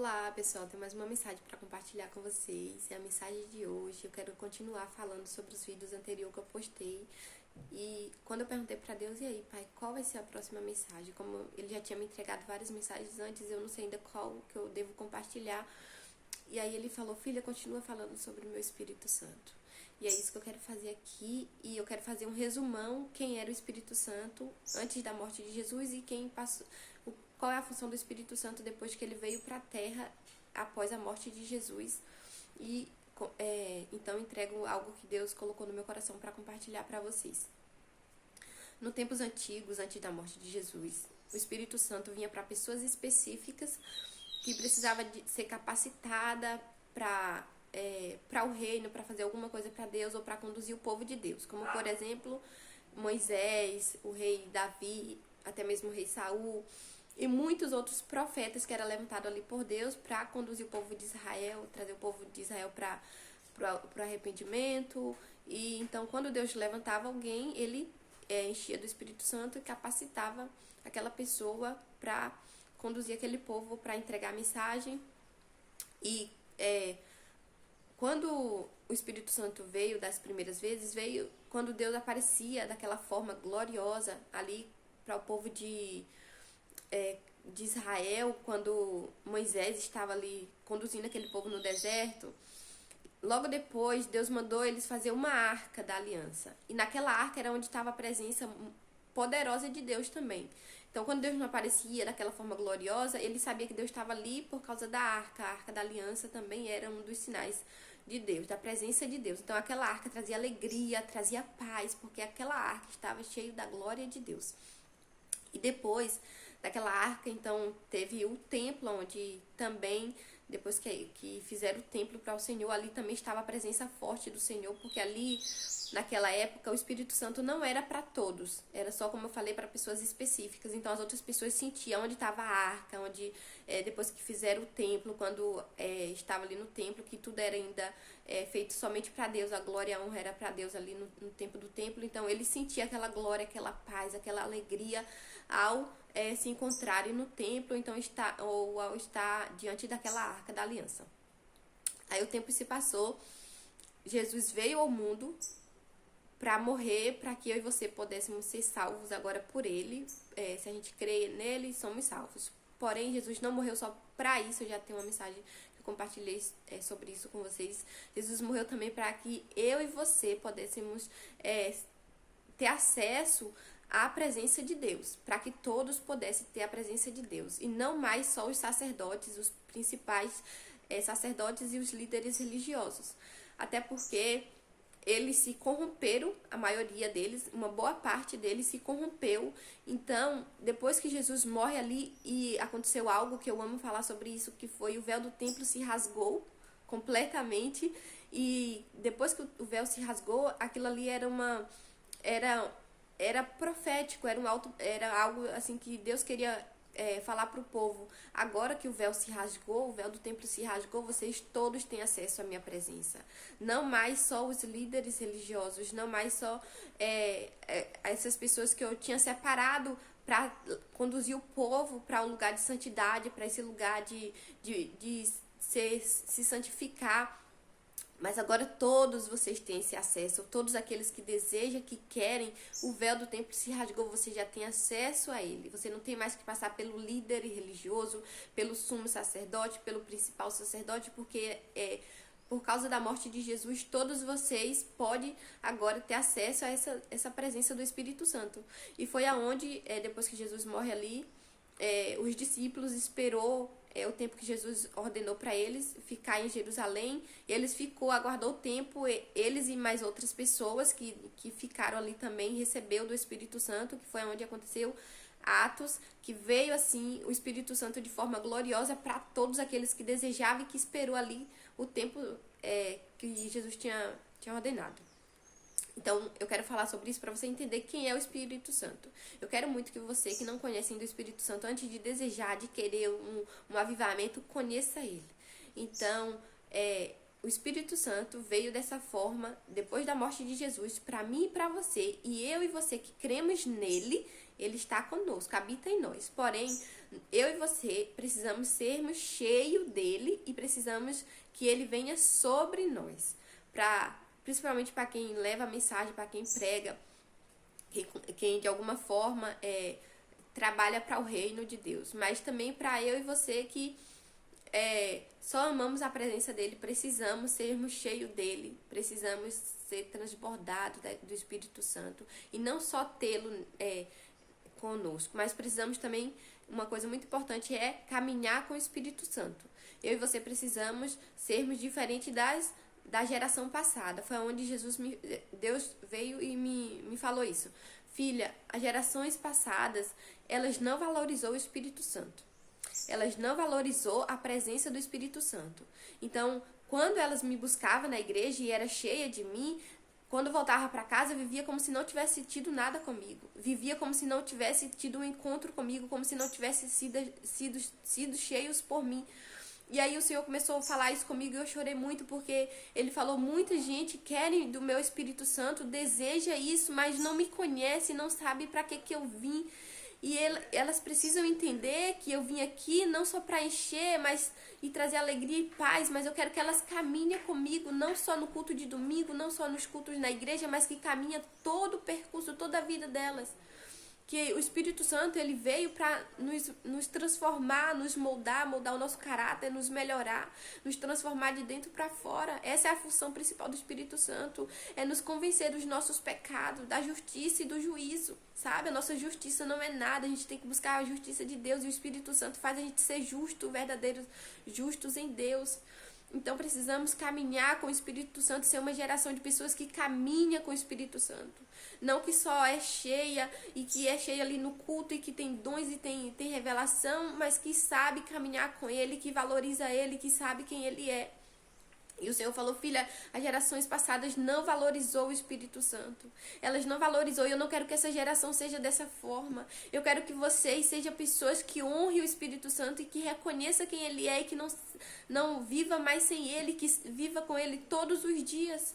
Olá pessoal, tenho mais uma mensagem para compartilhar com vocês. É a mensagem de hoje. Eu quero continuar falando sobre os vídeos anteriores que eu postei. E quando eu perguntei para Deus, e aí pai, qual vai ser a próxima mensagem? Como ele já tinha me entregado várias mensagens antes, eu não sei ainda qual que eu devo compartilhar. E aí ele falou, filha, continua falando sobre o meu Espírito Santo. E é isso que eu quero fazer aqui. E eu quero fazer um resumão, quem era o Espírito Santo antes da morte de Jesus e quem passou, qual é a função do Espírito Santo depois que ele veio para a Terra após a morte de Jesus. E então entrego algo que Deus colocou no meu coração para compartilhar para vocês. No tempos antigos, antes da morte de Jesus, o Espírito Santo vinha para pessoas específicas que precisava de ser capacitada para o reino, para fazer alguma coisa para Deus ou para conduzir o povo de Deus. Como, por exemplo, Moisés, o rei Davi, até mesmo o rei Saul e muitos outros profetas que eram levantados ali por Deus para conduzir o povo de Israel, trazer o povo de Israel para o arrependimento. E então, quando Deus levantava alguém, ele enchia do Espírito Santo e capacitava aquela pessoa para conduzir aquele povo, para entregar a mensagem. E quando o Espírito Santo veio das primeiras vezes, veio quando Deus aparecia daquela forma gloriosa ali para o povo de Israel, quando Moisés estava ali conduzindo aquele povo no deserto. Logo depois, Deus mandou eles fazer uma arca da aliança. E naquela arca era onde estava a presença poderosa de Deus também. Então, quando Deus não aparecia daquela forma gloriosa, ele sabia que Deus estava ali por causa da arca. A arca da aliança também era um dos sinais de Deus, da presença de Deus. Então, aquela arca trazia alegria, trazia paz, porque aquela arca estava cheia da glória de Deus. E depois daquela arca, então, teve o templo, onde também, depois que fizeram o templo para o Senhor, ali também estava a presença forte do Senhor, porque ali, naquela época, o Espírito Santo não era para todos, era só, como eu falei, para pessoas específicas. Então, as outras pessoas sentiam onde estava a arca, onde, depois que fizeram o templo, quando estava ali no templo, que tudo era ainda feito somente para Deus, a glória e a honra era para Deus ali no tempo do templo. Então, ele sentia aquela glória, aquela paz, aquela alegria ao se encontrarem no templo, então ao estar diante daquela arca da aliança. Aí o tempo se passou, Jesus veio ao mundo para morrer, para que eu e você pudéssemos ser salvos agora por ele. Se a gente crê nele, somos salvos. Porém, Jesus não morreu só para isso. Eu já tenho uma mensagem que eu compartilhei sobre isso com vocês. Jesus morreu também para que eu e você pudéssemos ter acesso à presença de Deus, para que todos pudessem ter a presença de Deus, e não mais só os sacerdotes, os principais sacerdotes e os líderes religiosos, até porque eles se corromperam, a maioria deles, uma boa parte deles se corrompeu. Então, depois que Jesus morre ali, e aconteceu algo que eu amo falar sobre isso, que foi o véu do templo se rasgou completamente, e depois que o véu se rasgou, aquilo ali era profético, era algo assim que Deus queria falar para o povo. Agora que o véu se rasgou, o véu do templo se rasgou, vocês todos têm acesso à minha presença. Não mais só os líderes religiosos, não mais só essas pessoas que eu tinha separado para conduzir o povo para um lugar de santidade, para esse lugar de se santificar. Mas agora todos vocês têm esse acesso, todos aqueles que desejam, que querem, o véu do templo se rasgou, você já tem acesso a ele. Você não tem mais que passar pelo líder religioso, pelo sumo sacerdote, pelo principal sacerdote, porque por causa da morte de Jesus, todos vocês podem agora ter acesso a essa presença do Espírito Santo. E foi aonde, depois que Jesus morre ali, os discípulos esperou o tempo que Jesus ordenou para eles ficar em Jerusalém, e eles aguardou o tempo, eles e mais outras pessoas que ficaram ali também, recebeu do Espírito Santo, que foi onde aconteceu Atos, que veio assim o Espírito Santo de forma gloriosa para todos aqueles que desejavam e que esperou ali o tempo que Jesus tinha ordenado. Então, eu quero falar sobre isso para você entender quem é o Espírito Santo. Eu quero muito que você, que não conhece ainda o Espírito Santo, antes de desejar, de querer um avivamento, conheça ele. Então, o Espírito Santo veio dessa forma, depois da morte de Jesus, para mim e para você. E eu e você que cremos nele, Ele está conosco, habita em nós. Porém, eu e você precisamos sermos cheios dele e precisamos que ele venha sobre nós. Principalmente para quem leva a mensagem, para quem prega, quem de alguma forma trabalha para o reino de Deus. Mas também para eu e você que só amamos a presença dele, precisamos sermos cheios dele, precisamos ser transbordados do Espírito Santo. E não só tê-lo conosco, mas precisamos também, uma coisa muito importante é caminhar com o Espírito Santo. Eu e você precisamos sermos diferentes da geração passada. Foi onde Deus veio e me falou isso. Filha, as gerações passadas, elas não valorizou o Espírito Santo. Elas não valorizou a presença do Espírito Santo. Então, quando elas me buscavam na igreja e era cheia de mim, quando voltava para casa, eu vivia como se não tivesse tido nada comigo. Vivia como se não tivesse tido um encontro comigo, como se não tivesse sido cheios por mim. E aí o Senhor começou a falar isso comigo e eu chorei muito, porque Ele falou, muita gente quer do meu Espírito Santo, deseja isso, mas não me conhece, não sabe para que eu vim. E elas precisam entender que eu vim aqui não só para encher, e trazer alegria e paz, mas eu quero que elas caminhem comigo, não só no culto de domingo, não só nos cultos na igreja, mas que caminha todo o percurso, toda a vida delas. Que o Espírito Santo, ele veio para nos transformar, nos moldar o nosso caráter, nos melhorar, nos transformar de dentro para fora. Essa é a função principal do Espírito Santo, é nos convencer dos nossos pecados, da justiça e do juízo, sabe? A nossa justiça não é nada, a gente tem que buscar a justiça de Deus e o Espírito Santo faz a gente ser justo, verdadeiros, justos em Deus. Então precisamos caminhar com o Espírito Santo, ser uma geração de pessoas que caminha com o Espírito Santo. Não que só é cheia e que é cheia ali no culto e que tem dons e tem revelação, mas que sabe caminhar com Ele, que valoriza Ele, que sabe quem Ele é. E o Senhor falou, filha, as gerações passadas não valorizou o Espírito Santo. Elas não valorizou e eu não quero que essa geração seja dessa forma. Eu quero que vocês sejam pessoas que honrem o Espírito Santo e que reconheçam quem Ele é e que não viva mais sem Ele, que viva com Ele todos os dias.